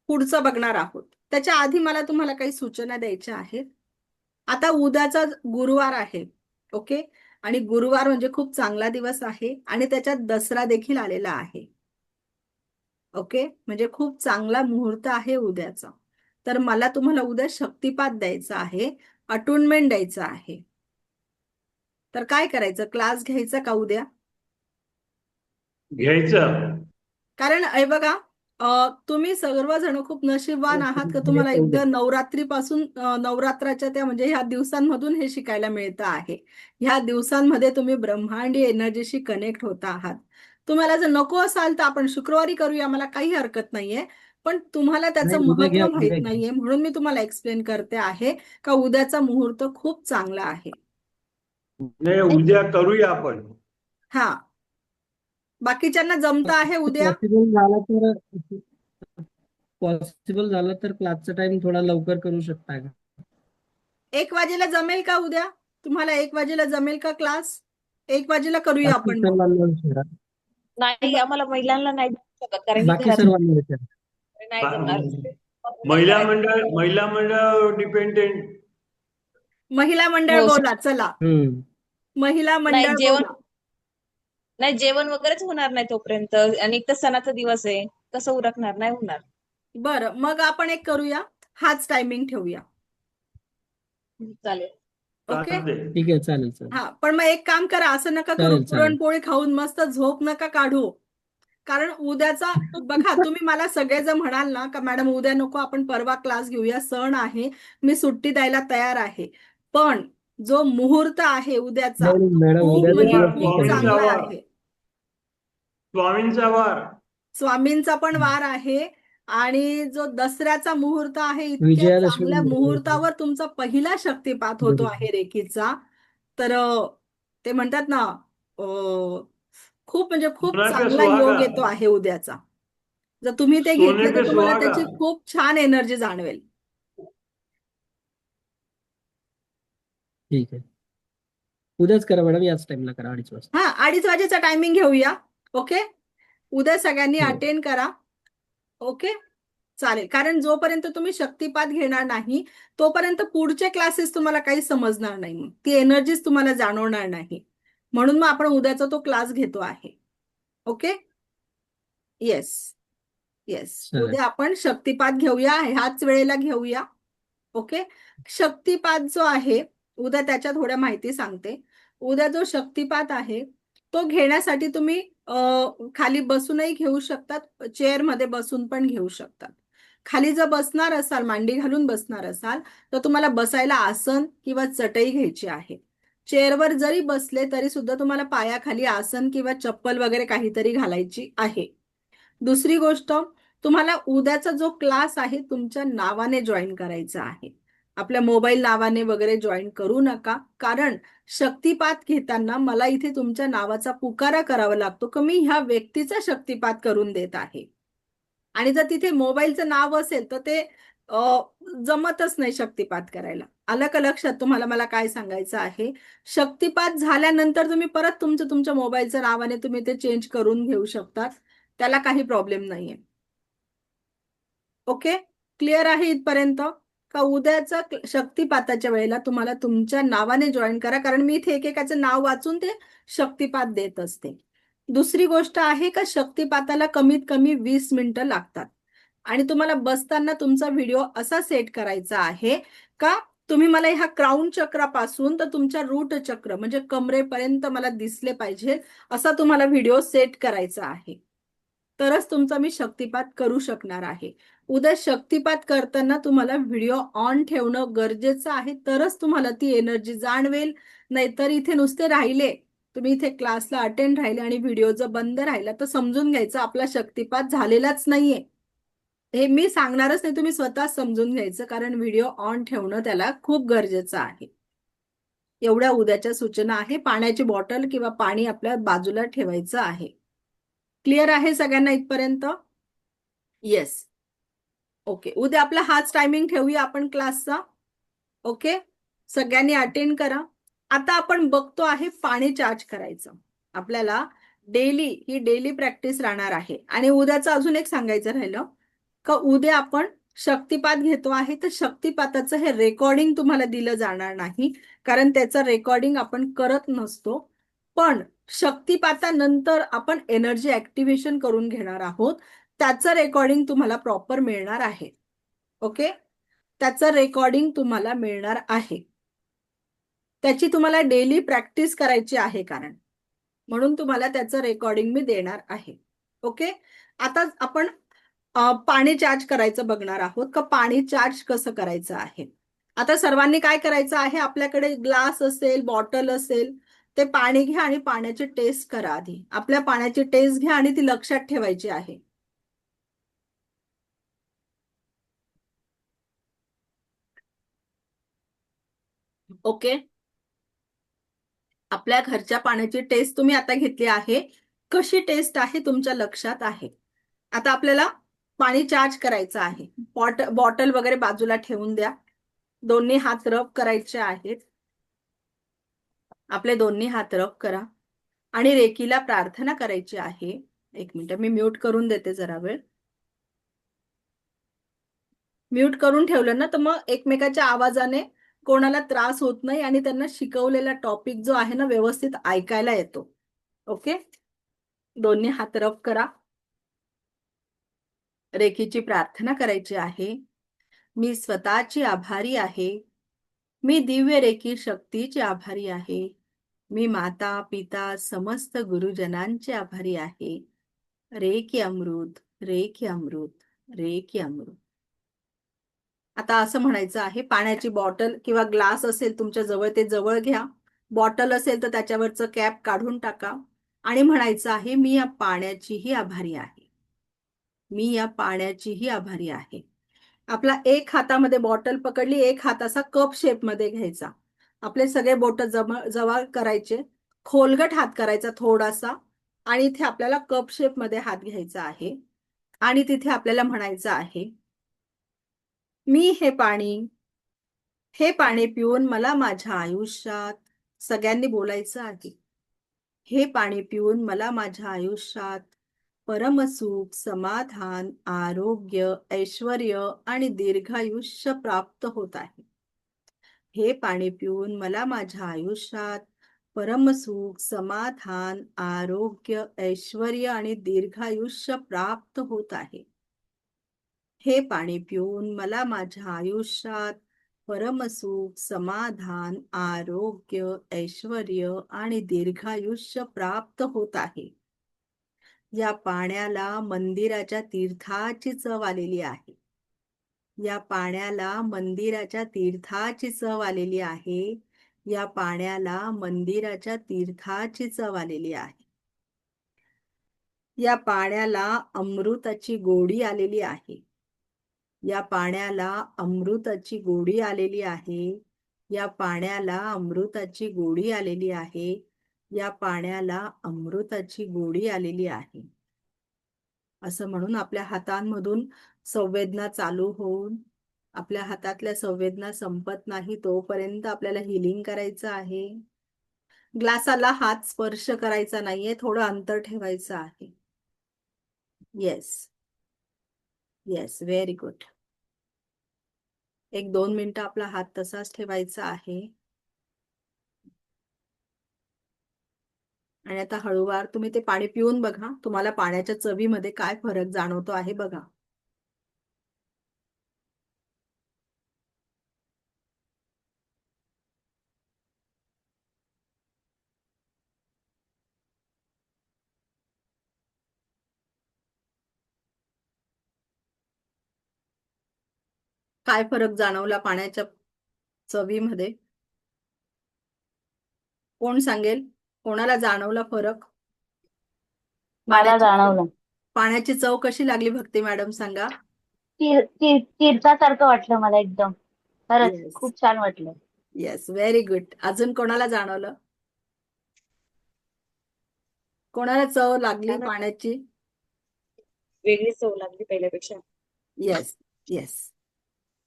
पुढचं बघणार आहोत. त्याच्या आधी मला तुम्हाला काही सूचना द्यायच्या आहेत. आता उद्याचा गुरुवार आहे. ओके, आणि गुरुवार म्हणजे खूप चांगला दिवस आहे आणि त्याच्यात दसरा देखील आलेला आहे. ओके, म्हणजे खूप चांगला मुहूर्त आहे उद्याचा. तर मला तुम्हाला उद्या शक्तिपात द्यायचा आहे, अटुनमेंट द्यायचं आहे. तर काय करायचं, क्लास घ्यायचा का उद्या? घ्यायचं. कारण हे बघा, तुम्ही सर्वजण खूप नशीबवान आहात का तुम्हाला एकदा नवरात्रीपासून नवरात्राच्या त्या म्हणजे ह्या दिवसांमधून हे शिकायला मिळतं आहे. ह्या दिवसांमध्ये तुम्ही ब्रह्मांडी एनर्जीशी कनेक्ट होता आहात. तुम्हाला जर नको असाल तर आपण शुक्रवारी करूया, मला काही हरकत नाहीये. पण तुम्हाला त्याचं नाही, उद्या घ्या, महत्व उद्या माहित घ्या. नाहीये, म्हणून मी तुम्हाला एक्सप्लेन करते आहे का उद्याचा मुहूर्त खूप चांगला आहे. नाही, उद्या करूया आपण. हा, बाकीच्यांना जमतं आहे उद्या? पॉसिबल झालं तर क्लासचा टाइम थोडा लवकर करू शकता का? 1 वाजेला जमेल का उद्या? तुम्हाला 1 वाजेला जमेल का क्लास? 1 वाजेला करूया बाकी आपण मग. सर्वांना विचारा. नाही आम्हाला महिलांना नाही देऊ शकत कारण की बाकी घरात सर्वांना विचारा. नाही जमणार. महिला मंडळ डिपेंडेंट. महिला मंडळ हो. बोला, चला. महिला नाही मंडळ जेवण बोला. नाही जेवण वगैरेच होणार नाही तोपर्यंत आणि एक तर सणाचा दिवस आहे कसं उरकणार नाही होणार. बरं, मग आपण एक करूया, हाच टायमिंग ठेवूया. चालेल. ओके. चालते. ठीक आहे, चालेल चालेल. हा, पण मग एक काम करा, असं नका करू, चालेल, चालेल. पुरणपोळी खाऊन मस्त झोप नका काढू. कारण उद्याचा बघा, तुम्ही मला सगळेजण म्हणाल ना का मॅडम उद्या नको, आपण परवा क्लास घेऊया, सण आहे, मी सुट्टी द्यायला तयार आहे. पण जो मुहूर्त आहे उद्याचा, नाही मॅडम, खूप उद्याचा म्हणजे दिवस खूप ठीक आहे. स्वामींचा चांगला वार. आहे. स्वामींचा वार. स्वामींचा पण वार आहे आणि जो दसऱ्याचा मुहूर्त आहे, इतक्या विजयादशमी चांगल्या मुहूर्त. मुहूर्तावर तुमचा पहिला शक्तिपात होतो आहे रेकीचा. तर ते म्हणतात ना, खूप म्हणजे खूप सोने पे चांगला सुहागा. योग येतो आहे उद्याचा. जर तुम्ही ते सोने घेतले पे तर तुम्हाला सुहागा. त्याची खूप छान एनर्जी जाणवेल. ठीक आहे, उद्याच करा मॅडम, याच टाइमला करा 2:30 वाजता. हा, 2:30 वाजेचा टायमिंग घेऊया. ओके, उद्या सगळ्यांनी हो. अटेंड करा. ओके, चालेल. कारण जोपर्यंत तुम्ही शक्तिपात घेणार नाही तोपर्यंत पुढचे क्लासेस तुम्हाला काही समजणार नाही, मग ती एनर्जीच तुम्हाला जाणवणार नाही. म्हणून मग आपण उद्याचा तो क्लास घेतो आहे. ओके, येस येस, चालेल. उद्या आपण शक्तिपात घेऊया, ह्याच वेळेला घेऊया. ओके, शक्तिपात जो आहे उद्या, त्याच्या थोड्या माहिती सांगते. उद्या जो शक्तिपात आहे तो घेण्यासाठी तुम्ही खाली बसूनही घेऊ शकतात, चेअरमध्ये बसून पण घेऊ शकतात. खाली जर बसणार असाल, मांडी घालून बसणार असाल, तर तुम्हाला बसायला आसन किंवा चटई घ्यायची आहे. चेअरवर जरी बसले तरी सुद्धा तुम्हाला पायाखाली आसन किंवा चप्पल वगैरे काहीतरी घालायची आहे. दुसरी गोष्ट, तुम्हाला उद्याचा जो क्लास आहे तुमच्या नावाने जॉईन करायचा आहे. आपल्या मोबाईल नावाने वगैरे जॉईन करू नका, कारण शक्तिपात घेताना मला इथे तुमच्या नावाचा पुकारा करावा लागतो की मी ह्या व्यक्तीचा शक्तिपात करून देत आहे. आणि जर तिथे मोबाईलचं नाव असेल तर ते जमतच नाही शक्तिपात करायला. आलं का लक्षात तुम्हाला मला काय सांगायचं आहे? शक्तिपात झाल्यानंतर तुम्ही परत तुमच्या मोबाईलच्या नावाने तुम्ही ते चेंज करून घेऊ शकतात, त्याला काही प्रॉब्लेम नाहीये. ओके, क्लिअर आहे इथपर्यंत? का उद्याचा शक्तिपाताच्या वेळेला तुम्हाला तुमच्या नावाने जॉईन करा, कारण मी इथे एकेकाचं नाव वाचून ते शक्तिपात देत असते. दुसरी गोष्ट आहे का शक्तिपाताला कमीत कमी 20 मिनिटं लागतात. आणि तुम्हाला बसताना तुमचा व्हिडिओ असा सेट करायचा आहे का तुम्ही मला ह्या क्राऊन चक्रापासून तर तुमच्या रूट चक्र म्हणजे कमरेपर्यंत मला दिसले पाहिजे, असा तुम्हाला व्हिडिओ सेट करायचा आहे. तरच तुमचा मी शक्तिपात करू शकणार आहे. उद्या शक्तिपात करताना तुम्हाला व्हिडिओ ऑन ठेवणं गरजेचं आहे, तरच तुम्हाला ती एनर्जी जाणवेल. नाहीतर इथे नुसते राहिले, तुम्ही इथे क्लासला अटेंड राहिले आणि व्हिडिओ जर बंद राहिला तर समजून घ्यायचं आपला शक्तिपात झालेलाच नाहीये. हे मी सांगणारच नाही, तुम्ही स्वतः समजून घ्यायचं, कारण व्हिडिओ ऑन ठेवणं त्याला खूप गरजेचं आहे. एवढ्या उद्याच्या सूचना आहे. पाण्याची बॉटल किंवा पाणी आपल्या बाजूला ठेवायचं आहे. क्लिअर आहे सगळ्यांना इथपर्यंत? येस. ओके, उद्या आपला हाच टायमिंग ठेवूया आपण क्लासचा. ओके, सगळ्यांनी अटेंड करा. आता आपण बघतो आहे पाणी चार्ज करायचं. आपल्याला ही डेली प्रॅक्टिस राहणार आहे. आणि उद्याचं अजून एक सांगायचं राहिलं का उद्या आपण शक्तिपात घेतो आहे, तर शक्तिपाताचं हे रेकॉर्डिंग तुम्हाला दिलं जाणार नाही, कारण त्याचं रेकॉर्डिंग आपण करत नसतो. पण शक्तिपातानंतर आपण एनर्जी ऍक्टिव्हेशन करून घेणार आहोत, त्याचं रेकॉर्डिंग तुम्हाला प्रॉपर मिळणार आहे. ओके, त्याचं रेकॉर्डिंग तुम्हाला मिळणार आहे. त्याची तुम्हाला डेली प्रॅक्टिस करायची आहे, कारण म्हणून तुम्हाला त्याचं रेकॉर्डिंग मी देणार आहे. ओके, आता आपण पाणी चार्ज करायचं बघणार आहोत का पाणी चार्ज कसं करायचं आहे. आता सर्वांनी काय करायचं आहे, आपल्याकडे ग्लास असेल, बॉटल असेल, ते पाणी घ्या आणि पाण्याची टेस्ट करा. आधी आपल्या पाण्याची टेस्ट घ्या आणि ती लक्षात ठेवायची आहे. ओके, आपल्या घरच्या पाण्याची टेस्ट तुम्ही आता घेतली आहे. कशी टेस्ट आहे तुमच्या लक्षात आहे. आता आपल्याला पाणी चार्ज करायचं आहे. बॉटल वगैरे बाजूला ठेवून द्या. दोन्ही हात रब करायचे आहेत. आपले दोन्ही हात रब करा. आणि रेकीला प्रार्थना करायची आहे. एक मिनिट, मी म्यूट करून देते जरा वेळ. म्यूट करून ठेवलं ना तर मग एकमेकाच्या आवाजाने कोणाला त्रास होत नाही आणि त्यांना शिकवलेला टॉपिक जो आहे ना व्यवस्थित ऐकायला येतो. ओके, दोन्ही हात रब करा. रेकीची प्रार्थना करायची आहे. मी स्वतःची आभारी आहे. मी दिव्य रेकी शक्तीची आभारी आहे. मी माता पिता समस्त गुरुजनांचे आभारी आहे. रेकी अमृत, रेकी अमृत, रेकी अमृत. आता असं म्हणायचं आहे, पाण्याची बॉटल किंवा ग्लास असेल तुमच्या जवळ ते जवळ घ्या. बॉटल असेल तर त्याच्यावरचं कॅप काढून टाका आणि म्हणायचं आहे, मी या पाण्याचीही आभारी आहे. मी या पाण्याचीही आभारी आहे. आपला एक हातामध्ये बॉटल पकडली, एक हात असा कप शेप मध्ये घ्यायचा. आपले सगळे बोट जवळ करायचे, खोलगट हात करायचा थोडासा आणि इथे आपल्याला कप शेप मध्ये हात घ्यायचा आहे आणि तिथे आपल्याला म्हणायचं आहे, मी हे पाणी पिऊन मला माझ्या आयुष्यात, सगळ्यांनी बोलायचं आहे, हे पाणी पिऊन मला माझ्या आयुष्यात परमसुख, समाधान, आरोग्य, ऐश्वर्य आणि दीर्घायुष्य प्राप्त होत आहे. हे पाणी पिऊन मला माझ्या आयुष्यात परमसुख, समाधान, आरोग्य, ऐश्वर्य आणि दीर्घायुष्य प्राप्त होत आहे. हे पाणी पिऊन मला माझ्या आयुष्यात परमसुख, समाधान, आरोग्य, ऐश्वर्य आणि दीर्घायुष्य प्राप्त होत आहे. या पाण्याला मंदिराच्या तीर्थाची चव आलेली आहे. या पाण्याला मंदिराच्या तीर्थाची चव आलेली आहे. या पाण्याला मंदिराच्या तीर्थाची चव आलेली आहे. या पाण्याला अमृताची गोडी आलेली आहे. या पाण्याला अमृताची गोडी आलेली आहे. या पाण्याला अमृताची गोडी आलेली आहे. या पाण्याला अमृताची गोडी आलेली आहे. असं म्हणून आपल्या हातांमधून संवेदना चालू होऊन आपल्या हातातल्या संवेदना संपत नाही तोपर्यंत आपल्याला हिलिंग करायचं आहे. ग्लासाला हात स्पर्श करायचा नाहीये, थोडं अंतर ठेवायचं आहे. Yes yes, very good. 1-2 मिनिटं आपला हात तसाच ठेवायचा आहे. आणि आता हळूवार तुम्ही ते पाणी पिऊन बघा, तुम्हाला पाण्याच्या चवीमध्ये काय फरक जाणवतो आहे बघा. काय फरक जाणवला पाण्याच्या चवीमध्ये? कोण सांगेल? कोणाला जाणवला फरक? मला जाणवलं. पाण्याची चव कशी लागली भक्ती मॅडम सांगा? तीर्थासारखं वाटलं मला एकदम. खरंच Yes. खूप छान वाटलं. Yes, very good. अजून कोणाला जाणवलं? कोणाला चव लागली मला- पाण्याची? वेगळी चव लागली पहिल्यापेक्षा. Yes yes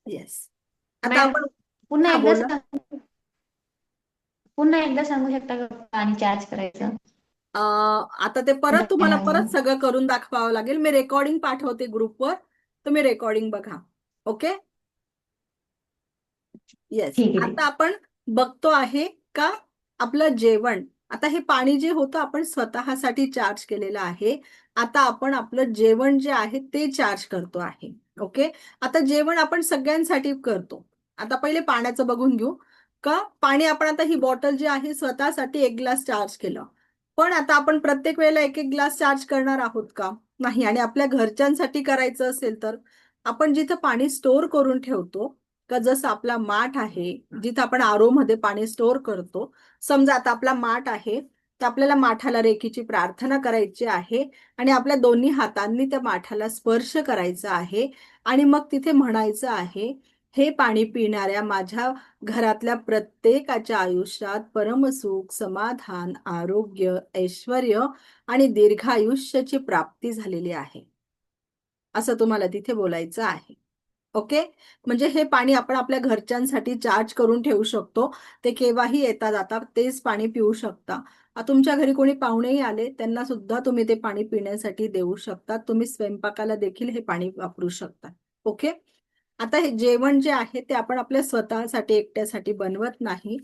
yes. आता मॅडम, आपण पुन्हा हा, एकदा बोला. पुन्हा एकदा सांगू शकता का पाणी चार्ज करायचं? आता ते परत तुम्हाला परत सगळं करून दाखवावं लागेल. मी रेकॉर्डिंग पाठवते ग्रुपवर, तुम्ही रेकॉर्डिंग बघा. Okay, yes. ठीक आहे. आता आपण बघतो आहे का आपलं जेवण, आता हे पाणी जे होतं आपण स्वतःसाठी चार्ज केलेलं आहे. आता आपण आपलं जेवण जे आहे ते चार्ज करतो आहे. ओके, आता जेवण आपण सगळ्यांसाठी करतो. आता पहिले पाण्याचं बघून घेऊ का. पाणी आपण आता ही बॉटल जी आहे स्वतःसाठी 1 ग्लास चार्ज केलं, पण आता आपण प्रत्येक वेळेला 1-1 ग्लास चार्ज करणार आहोत का? नाही. आणि आपल्या घरच्यांसाठी करायचं असेल तर आपण जिथं पाणी स्टोअर करून ठेवतो का, जसं आपला माठ आहे जिथं आपण आरो मध्ये पाणी स्टोअर करतो, समजा आता आपला माठ आहे तर आपल्याला माठाला रेकीची प्रार्थना करायची आहे आणि आपल्या दोन्ही हातांनी त्या माठाला स्पर्श करायचा आहे आणि मग तिथे म्हणायचं आहे, हे पाणी पिणाऱ्या माझ्या घरातल्या प्रत्येकाच्या आयुष्यात परमसुख, समाधान, आरोग्य, ऐश्वर्य आणि दीर्घायुष्याची प्राप्ती झालेली आहे. असं तुम्हाला तिथे बोलायचं आहे. ओके, म्हणजे हे पाणी आपण आपल्या घरच्यांसाठी चार्ज करून ठेवू शकतो. ते केव्हाही येता जाता तेच पाणी पिऊ शकता. तुमच्या घरी कोणी पाहुणेही आले त्यांना सुद्धा तुम्ही ते पाणी पिण्यासाठी देऊ शकता. तुम्ही स्वयंपाकाला देखील हे पाणी वापरू शकता. ओके. आता हे जेवण जे आहे ते आपण आपल्या स्वतःसाठी एकट्यासाठी बनवत नाही.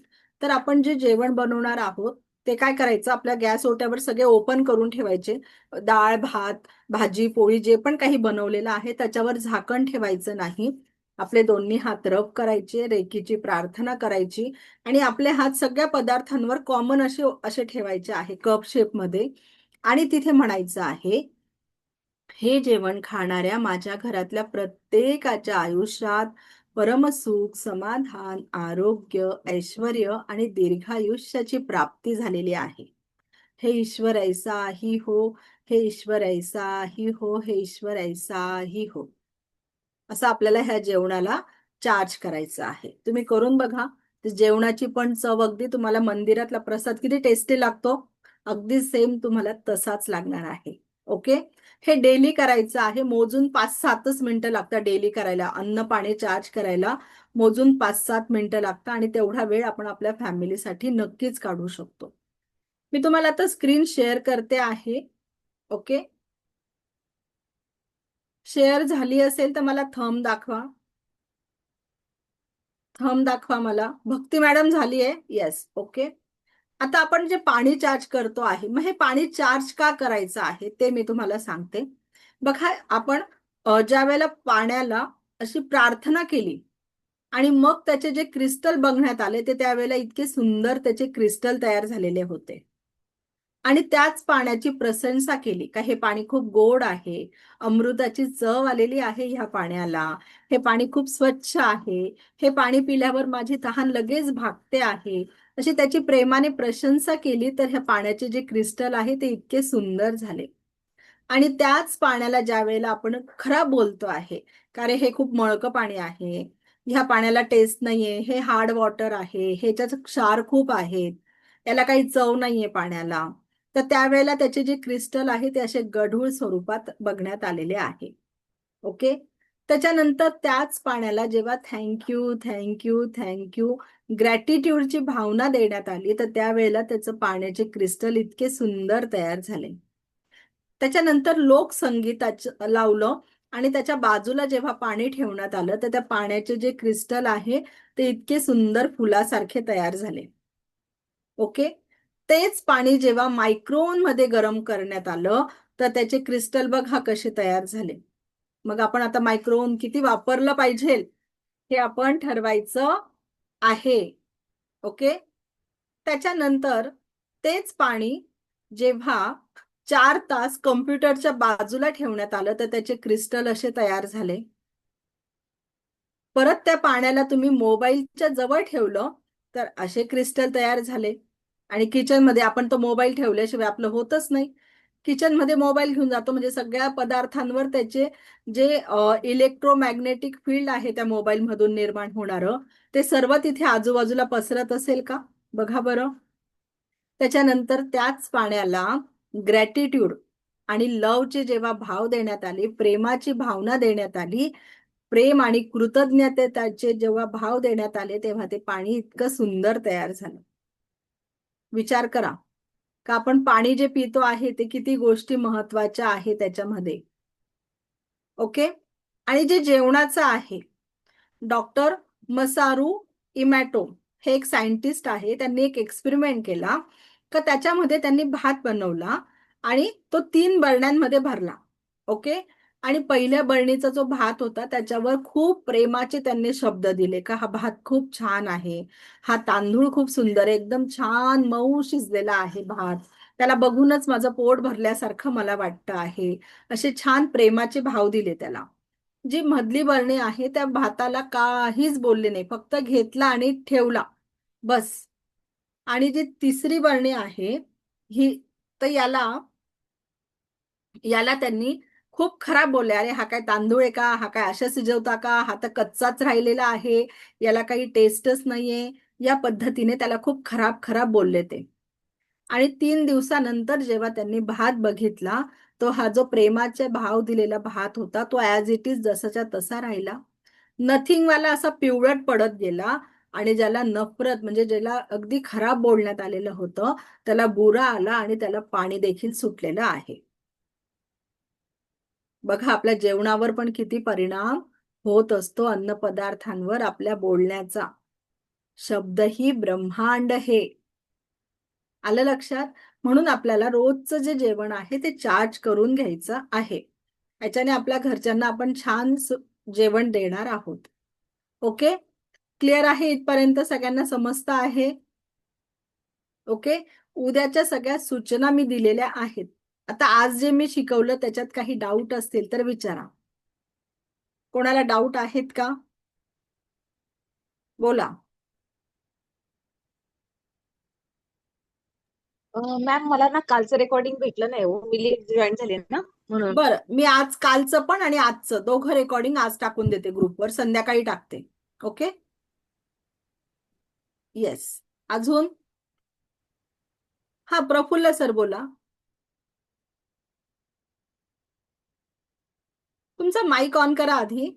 तर आपण जे जेवण बनवणार आहोत ते काय करायचं, आपल्या गॅस ओट्यावर सगळे ओपन करून ठेवायचे. डाळ, भात, भाजी, पोळी जे पण काही बनवलेलं आहे त्याच्यावर झाकण ठेवायचं नाही. आपले दोन्ही हात रब करायचे, रेकीची प्रार्थना करायची आणि आपले हात सगळ्या पदार्थांवर कॉमन असे असे ठेवायचे आहे कप शेप मध्ये. आणि तिथे म्हणायचं आहे, हे जेवण खाणाऱ्या माझ्या घरातल्या प्रत्येकाच्या आयुष्यात परमसुख, समाधान, आरोग्य, ऐश्वर आणि दीर्घायुष्याची प्राप्ती झालेली आहे. हे ईश्वर ऐसा ही हो, हे ईश्वर ऐसा ही हो, हे ईश्वर ऐसा ही हो. असं आपल्याला ह्या जेवणाला चार्ज करायचं आहे. तुम्ही करून बघा. जेवणाची पण चव अगदी तुम्हाला मंदिरातला प्रसाद किती टेस्टी लागतो, अगदी सेम तुम्हाला तसाच लागणार आहे. ओके. हे डेली करायचं आहे. मोजून 5-7च मिनिटं लागतात डेली करायला. अन्न पाणी चार्ज करायला मोजून 5-7 मिनिटं लागतात आणि तेवढा वेळ आपण आपल्या फॅमिलीसाठी नक्कीच काढू शकतो. मी तुम्हाला आता स्क्रीन शेअर करते आहे. ओके. शेअर झाली असेल तर मला थंब दाखवा. थंब दाखवा मला. भक्ती मॅडम झाली आहे. येस. ओके. आता आपण जे पाणी चार्ज करतो आहे, मग हे पाणी चार्ज का करायचं आहे ते मी तुम्हाला सांगते. बघा, आपण ज्या वेळेला पाण्याला अशी प्रार्थना केली आणि मग त्याचे जे क्रिस्टल बघण्यात आले ते त्यावेळेला इतके सुंदर त्याचे क्रिस्टल तयार झालेले होते. आणि त्याच पाण्याची प्रशंसा केली का हे पाणी खूप गोड आहे, अमृताची चव आलेली आहे ह्या पाण्याला, हे पाणी खूप स्वच्छ आहे, हे पाणी पिल्यावर माझी तहान लगेच भागते आहे, अशी त्याची प्रेमाने प्रशंसा केली. तर ह्या पाण्याचे जे क्रिस्टल आहे ते इतके सुंदर झाले. आणि त्याच पाण्याला ज्या वेळेला आपण खराब बोलतो आहे, कारण हे खूप मळकं पाणी आहे, ह्या पाण्याला टेस्ट नाहीये, हे हार्ड वॉटर आहे, ह्याच्यात क्षार खूप आहेत, याला काही चव नाहीये पाण्याला, तर त्यावेळेला त्याचे जे क्रिस्टल आहे ते असे गढूळ स्वरूपात बघण्यात आलेले आहे. ओके. त्याच्यानंतर त्याच पाण्याला जेव्हा थँक्यू थँक्यू थँक्यू ग्रॅटिट्यूडची भावना देण्यात आली, तर त्यावेळेला त्याचं पाण्याचे क्रिस्टल इतके सुंदर तयार झाले. त्याच्यानंतर लोकसंगीताचं लावलं आणि त्याच्या बाजूला जेव्हा पाणी ठेवण्यात आलं तर त्या पाण्याचे जे क्रिस्टल आहे ते इतके सुंदर फुलासारखे तयार झाले. ओके. तेच पाणी जेव्हा मायक्रोवेव्ह मध्ये गरम करण्यात आलं तर त्याचे क्रिस्टल बघा कसे तयार झाले. मग आपण आता मायक्रोवेव्ह किती वापरलं पाहिजे हे आपण ठरवायचं आहे. ओके. त्याच्यानंतर तेच पाणी जेव्हा 4 तास कम्प्युटरच्या बाजूला ठेवण्यात आलं तर त्याचे क्रिस्टल असे तयार झाले. परत त्या पाण्याला तुम्ही मोबाईलच्या जवळ ठेवलं तर असे क्रिस्टल तयार झाले. आणि किचनमध्ये आपण तो मोबाईल ठेवल्याशिवाय आपलं होतच नाही. किचनमध्ये मोबाईल घेऊन जातो म्हणजे सगळ्या पदार्थांवर त्याचे जे इलेक्ट्रोमॅग्नेटिक फील्ड आहे त्या मोबाईल मधून निर्माण होणारं ते सर्व तिथे आजूबाजूला पसरत असेल का, बघा बरं. त्याच्यानंतर त्याच पाण्याला ग्रॅटिट्यूड आणि लवचे जेव्हा भाव देण्यात आले, प्रेमाची भावना देण्यात आली, प्रेम आणि कृतज्ञतेचे जेव्हा भाव देण्यात आले तेव्हा ते पाणी इतकं सुंदर तयार झालं. विचार करा का आपण पाणी जे पितो आहे ते किती गोष्टी महत्वाच्या आहे त्याच्यामध्ये. ओके. आणि जे जेवणाचं आहे, डॉक्टर मसारू इमॅटो हे एक सायंटिस्ट आहे, त्यांनी एक एक्सपेरिमेंट केला का त्याच्यामध्ये त्यांनी भात बनवला आणि तो 3 बरण्यांमध्ये भरला. ओके. आणि पहिल्या बरणीचा जो भात होता त्याच्यावर खूप प्रेमाचे त्यांनी शब्द दिले का हा भात खूप छान आहे, हा तांदूळ खूप सुंदर, एकदम छान मऊ शिजलेला आहे भात, त्याला बघूनच माझं पोट भरल्यासारखं मला वाटतं आहे, असे छान प्रेमाचे भाव दिले त्याला. जी मधली बरणी आहे त्या भाताला काहीच बोलले नाही, फक्त घेतला आणि ठेवला बस. आणि जी तिसरी बरणी आहे ही, तर याला त्यांनी खूप खराब बोलले, अरे हा काय तांदूळ आहे का, हा काय अशा शिजवता का, हा तर कच्चाच राहिलेला आहे, याला काही टेस्टच नाहीये, या पद्धतीने त्याला खूप खराब खराब बोलले ते. आणि 3 दिवसानंतर जेव्हा त्यांनी भात बघितला तो हा जो प्रेमाचे भाव दिलेला भात होता तो ऍज इट इज जसाच्या तसा राहिला. नथिंग वाला असा पिवळट पडत गेला आणि ज्याला नफरत म्हणजे ज्याला अगदी खराब बोलण्यात आलेलं होतं त्याला बुरा आला आणि त्याला पाणी देखील सुटलेलं आहे. बघा आपल्या जेवणावर पण किती परिणाम होत असतो अन्नपदार्थांवर आपल्या बोलण्याचा. शब्द ही ब्रह्मांड हे. आलं लक्षात? म्हणून आपल्याला रोजचं जे जेवण आहे ते चार्ज करून घ्यायचं आहे. याच्याने आपल्या घरच्यांना आपण छान जेवण देणार आहोत. ओके, क्लिअर आहे? इथपर्यंत सगळ्यांना समजतं आहे? ओके, उद्याच्या सगळ्या सूचना मी दिलेल्या आहेत. आता आज जे मी शिकवलं त्याच्यात काही डाऊट असतील तर विचारा. कोणाला डाऊट आहेत का? बोला. मॅम मला ना कालचं रेकॉर्डिंग भेटलं नाही हो, मी लेट जॉईन झाले ना म्हणून. बरं, मी आज कालचं पण आणि आजचं दोघं रेकॉर्डिंग आज टाकून देते ग्रुपवर, संध्याकाळी टाकते. Okay, yes. अजून? हा, प्रफुल्ल सर बोला. तुमचा माईक ऑन करा आधी.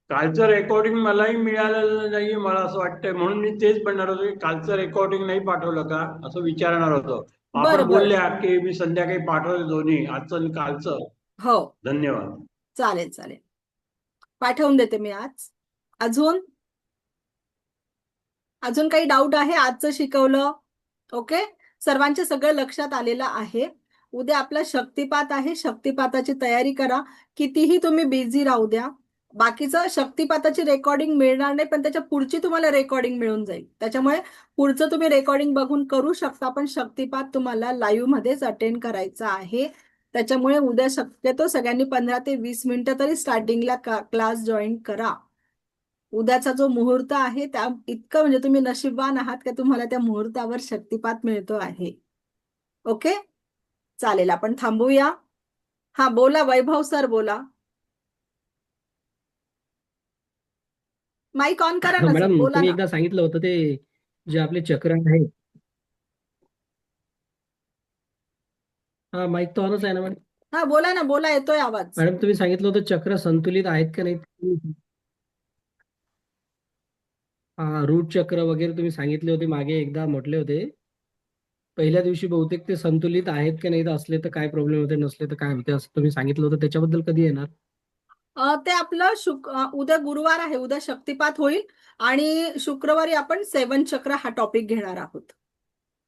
कालचं रेकॉर्डिंग मलाही मिळालेलं नाही मला असं वाटतंय, म्हणून मी तेच म्हणणार होतो की कालचं रेकॉर्डिंग नाही पाठवलं का असं विचारणार होतो. बरं आपण बरं, बोलल्या की मी संध्याकाळी पाठवलं दोन्ही, आजचं आणि कालचं. हो धन्यवाद. चालेल चालेल, पाठवून देते मी आज. अजून अजून काही डाऊट आहे? आजचं शिकवलं ओके, सर्वांच्या सगळं लक्षात आलेलं आहे. उद्या आपला शक्तिपात आहे, शक्तिपाताची तयारी करा. कितीही तुम्ही बिझी राहू द्या, बाकीचं शक्तिपाताची रेकॉर्डिंग मिळणार नाही पण त्याच्या पुढची तुम्हाला रेकॉर्डिंग मिळून जाईल. त्याच्यामुळे पुढचं तुम्ही रेकॉर्डिंग बघून करू शकता, पण शक्तिपात तुम्हाला लाईव्ह मध्येच अटेंड करायचा आहे. त्याच्यामुळे उद्या शक्यतो सगळ्यांनी 15 ते 20 मिनिटं तरी स्टार्टिंगला क्लास जॉईन करा. उद्याचा जो मुहूर्त आहे त्या इतकं म्हणजे तुम्ही नशीबवान आहात की तुम्हाला त्या मुहूर्तावर शक्तिपात मिळतो आहे. ओके, चालेल, आपण थांबूया. हा बोला, वैभव सर बोला. माईक ऑन करा ना सर, मॅडम बोला तुम्ही ना. एकदा सांगितलं होतं ते जे आपले चक्र आहे. हा, माईक तर ऑनच आहे ना मॅडम. हा बोला ना, बोला, येतोय आवाज. मॅडम तुम्ही सांगितलं होतं चक्र संतुलित आहेत का नाही. हा, रूट चक्र वगैरे तुम्ही सांगितले होते मागे एकदा म्हटले होते पहिल्या दिवशी, बहुतेक ते संतुलित आहेत का नाही, तर असले तर काय प्रॉब्लेम होते, नसले तर काय होते असं तुम्ही सांगितलं होतं. त्याच्याबद्दल कधी येणार? ते आपलं उद्या गुरुवार आहे, उद्या शक्तिपात होईल आणि शुक्रवारी आपण 7 चक्र हा टॉपिक घेणार आहोत.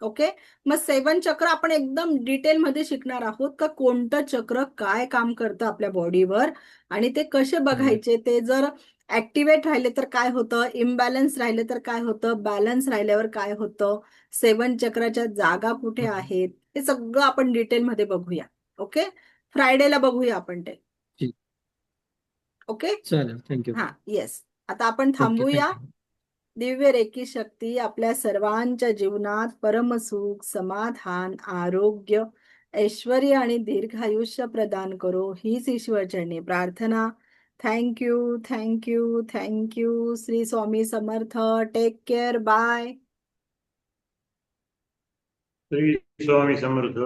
ओके, मग 7 चक्र आपण एकदम डिटेल मध्ये शिकणार आहोत का कोणतं चक्र काय काम करतं आपल्या बॉडीवर आणि ते कसे बघायचे. ते जर ऍक्टिव्हेट राहिले तर काय होतं, इम्बॅलन्स राहिले तर काय होतं, बॅलन्स राहिल्यावर काय होतं, 7 चक्राच्या जागा कुठे आहेत, हे सगळं आपण डिटेल मध्ये बघूया. ओके, फ्रायडेला बघूया आपण ते. ठीक. ओके, चालेल, थँक्यू. हा, येस. आता आपण ओके, थांबूया. थँक्यू. दिव्य रेकी शक्ती आपल्या सर्वांच्या जीवनात परमसुख, समाधान, आरोग्य, ऐश्वर्य आणि दीर्घायुष्य प्रदान करो, हीच ईश्वरचरणी प्रार्थना. Thank you, thank you, thank you. Shri Swami Samarth. Take care, bye. Shri Swami समर्थ.